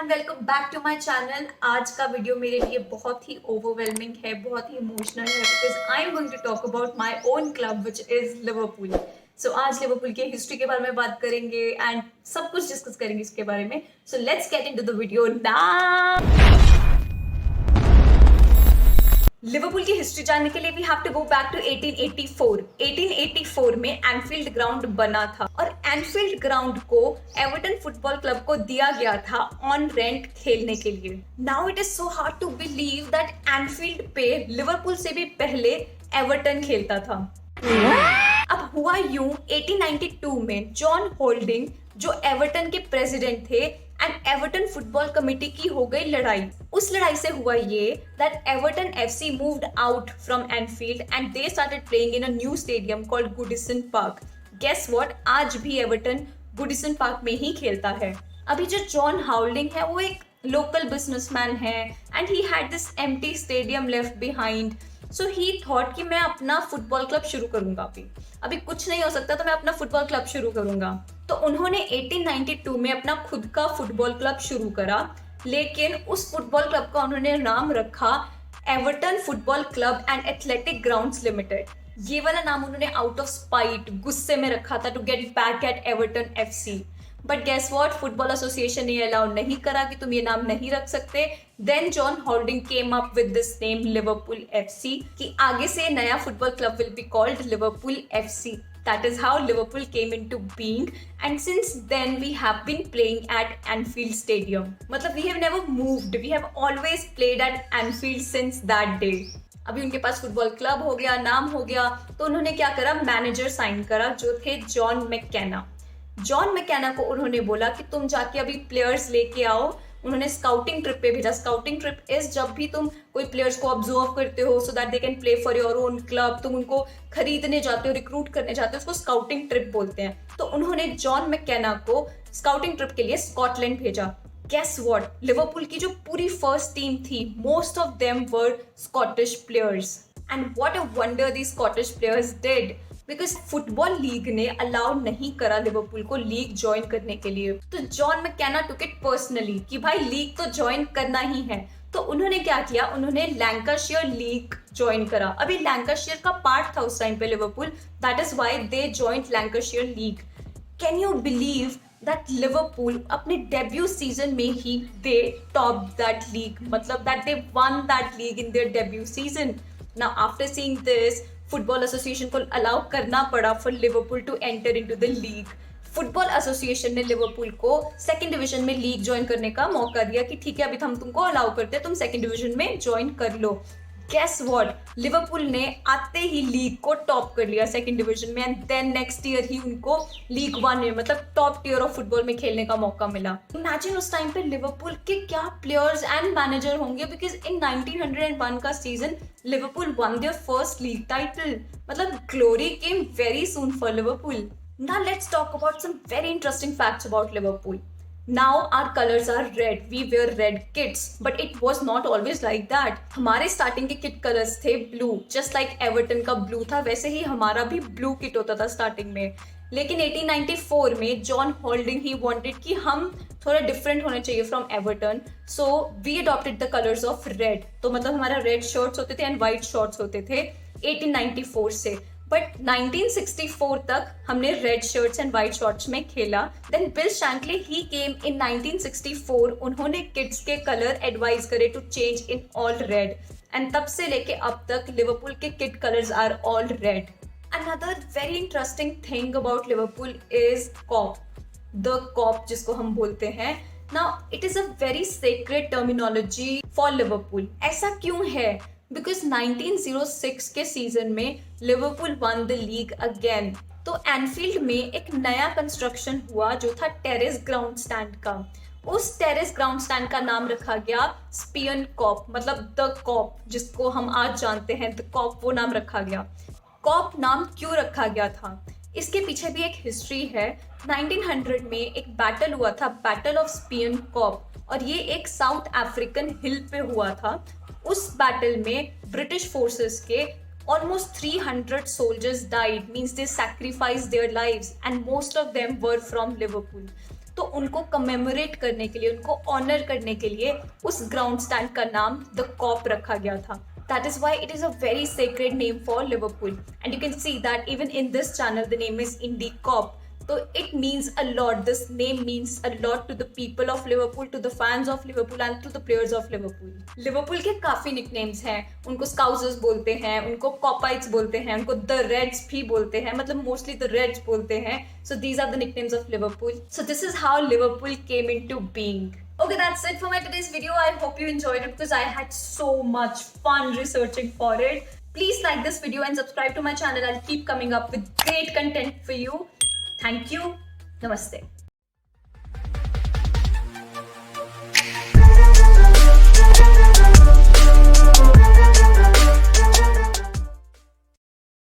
Everyone, welcome back to my channel. आज का video मेरे लिए बहुत ही ओवरवेलमिंग है, बहुत ही इमोशनल है because I am going to talk about my own club which is Liverpool. So आज लिवरपूल के हिस्ट्री के बारे में बात करेंगे एंड सब कुछ डिस्कस करेंगे इसके बारे में। So let's get into the video now. Liverpool की हिस्ट्री जानने के लिए we have to go back to 1884। 1884 में एनफील्ड ग्राउंड बना था और एनफील्ड ग्राउंड को एवर्टन फुटबॉल क्लब को दिया गया था ऑन रेंट खेलने के लिए। Now it is so hard to believe that Anfield पे लिवरपूल से भी पहले एवर्टन खेलता था। अब हुआ यूं, 1892 में जॉन होल्डिंग जो एवर्टन के प्रेसिडेंट थे एंड एवर्टन फुटबॉल कमेटी की हो गई लड़ाई। उस लड़ाई से हुआ ये that Everton FC moved out from Anfield and they started playing in a new stadium called Goodison Park. Guess what, आज भी एवर्टन गुडिसन पार्क में ही खेलता है। अभी जो जॉन हाउल्डिंग है वो एक लोकल बिजनेसमैन है and he had this empty stadium left behind. So he thought कि मैं अपना फुटबॉल क्लब शुरू करूंगा। अभी कुछ नहीं हो सकता तो मैं अपना फुटबॉल क्लब शुरू करूंगा। तो उन्होंने 1892 में अपना खुद का फुटबॉल क्लब शुरू करा, लेकिन उस फुटबॉल क्लब का उन्होंने नाम रखा Everton football club and athletic grounds limited. ये वाला नाम उन्होंने आउट ऑफ स्पाइट, गुस्से में रखा था to get back at Everton FC. But guess what, football association ने अलाउ नहीं करा कि तुम ये नाम नहीं रख सकते। Then John Houlding came up with this name Liverpool FC कि आगे से नया football club will be called Liverpool FC. That is how Liverpool came into being, and since then we have been playing at Anfield Stadium. मतलब we have never moved, we have always played at Anfield since that day. अभी उनके पास football club हो गया, नाम हो गया, तो उन्होंने क्या करा, मैनेजर साइन करा जो थे जॉन मैकेना। जॉन मैकेना को उन्होंने बोला कि तुम जाके अभी प्लेयर्स लेके आओ। उन्होंने स्काउटिंग ट्रिप पे भेजा। स्काउटिंग ट्रिप इज जब भी तुम कोई प्लेयर्स को ऑब्जर्व करते हो so that they can play for your own club, तुम उनको खरीदने जाते हो, रिक्रूट करने जाते हो, उसको स्काउटिंग ट्रिप बोलते हैं। तो उन्होंने जॉन मैकेना को स्काउटिंग ट्रिप के लिए स्कॉटलैंड भेजा। गेस व्हाट, लिवरपूल की जो पूरी फर्स्ट टीम थी, most of them were Scottish players and what a wonder the Scottish players did because football league ने अलाउ नहीं करा लिवरपूल को लीग ज्वाइन करने के लिए। तो John McKenna took it personally कि भाई लीग तो ज्वाइन करना ही है। तो उन्होंने क्या किया, उन्होंने लैंकाशायर लीग ज्वाइन करा। अभी लैंकाशायर का पार्ट था उस टाइम पे Liverpool, that is why they joined Lancashire league. Can you believe that Liverpool अपने डेब्यू सीजन में ही दे टॉप दैट लीग, मतलब that they won that league in their debut season. Now after seeing this, football association को allow करना पड़ा for Liverpool to enter into the league. Football association ने Liverpool को second division में league join करने का मौका दिया कि ठीक है अभी हम तुमको अलाउ करते हैं, तुम सेकंड डिवीजन में ज्वाइन कर लो। गेस व्हाट, लिवरपूल ने आते ही लीग को टॉप कर लिया सेकंड डिवीजन में एंड देन नेक्स्ट ईयर ही उनको लीग वन में, मतलब टॉप टियर ऑफ फुटबॉल में खेलने का मौका मिला। इमेजिन उस टाइम पे लिवरपूल के क्या प्लेयर्स एंड मैनेजर होंगे बिकॉज इन 1901 का season Liverpool won their first league title. मतलब glory came very soon for Liverpool. Now let's talk about some very interesting facts about Liverpool. Now our colors are red. We wear red kits, but it was not always like that. हमारे starting के kit colours थे blue, just like Everton का blue था वैसे ही हमारा भी blue kit होता था स्टार्टिंग में। लेकिन 1894 में जॉन होल्डिंग ही वांटेड कि हम थोड़ा डिफरेंट होने चाहिए from Everton, so we adopted the colours of red. तो मतलब हमारा रेड शर्ट्स होते थे एंड वाइट शॉर्ट्स होते थे 1894 से। बट 1964 तक हमने red shirts and white shorts में खेला। देन बिल शैंकली ही केम इन 1964, उन्होंने किड्स के कलर एडवाइज करे to change in all red and तब से लेके अब तक लिवरपूल के kit colours are all red. Another very interesting thing about Liverpool is Kop, the Kop जिसको हम बोलते हैं। Now it is a very sacred terminology for Liverpool. ऐसा क्यों है? बिकॉज 1906 के सीजन में Liverpool won the league again. तो एनफील्ड में एक नया कंस्ट्रक्शन हुआ जो था टेरेस ग्राउंड स्टैंड का। उस टेरेस ग्राउंड स्टैंड का नाम रखा गया स्पियन कॉप, मतलब द कॉप जिसको हम आज जानते हैं द कॉप, वो नाम रखा गया। कॉप नाम क्यों रखा गया था, इसके पीछे भी एक हिस्ट्री है। 1900 में एक बैटल हुआ था, बैटल ऑफ स्पियन कॉप, और ये एक साउथ अफ्रीकन हिल पे हुआ था। उस बैटल में ब्रिटिश फोर्सेस के almost 300 soldiers died, means they sacrificed their lives and most of them were from Liverpool. तो उनको कमेमोरेट करने के लिए, उनको ऑनर करने के लिए उस ग्राउंड स्टैंड का नाम द कॉप रखा गया था. That is why it is a very sacred name for Liverpool. And you can see that even in this channel, the name is Indie Cop. So it means a lot. This name means a lot to the people of Liverpool, to the fans of Liverpool and to the players of Liverpool. Liverpool के काफी nicknames हैं. उनको Scousers बोलते हैं, उनको Copites बोलते हैं, उनको The Reds भी बोलते हैं. मतलब mostly The Reds बोलते हैं. So these are the nicknames of Liverpool. So this is how Liverpool came into being. Okay, that's it for my today's video. I hope you enjoyed it because I had so much fun researching for it. Please like this video and subscribe to my channel. I'll keep coming up with great content for you. Thank you. Namaste.